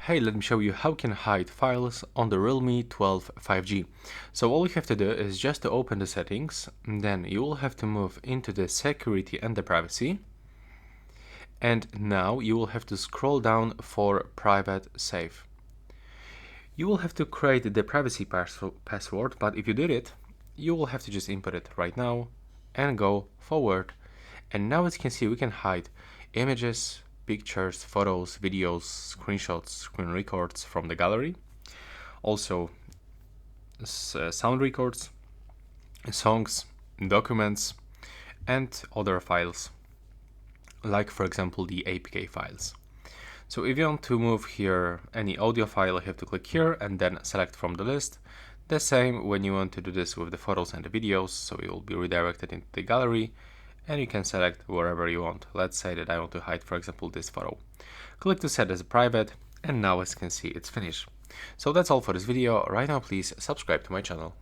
Hey, let me show you how you can hide files on the Realme 12 5G. So all you have to do is just to open the settings, and then you will have to move into the security and the privacy. And now you will have to scroll down for private save. You will have to create the privacy password, but if you did it, you will have to just input it right now and go forward. And now as you can see, we can hide images, pictures, photos, videos, screenshots, screen records from the gallery. Also sound records, songs, documents, and other files, like for example the APK files. So if you want to move here any audio file, you have to click here and then select from the list. The same when you want to do this with the photos and the videos, so you will be redirected into the gallery and you can select wherever you want. Let's say that I want to hide, for example, this photo. Click to set as private, and now as you can see, it's finished. So that's all for this video. Right now, please subscribe to my channel.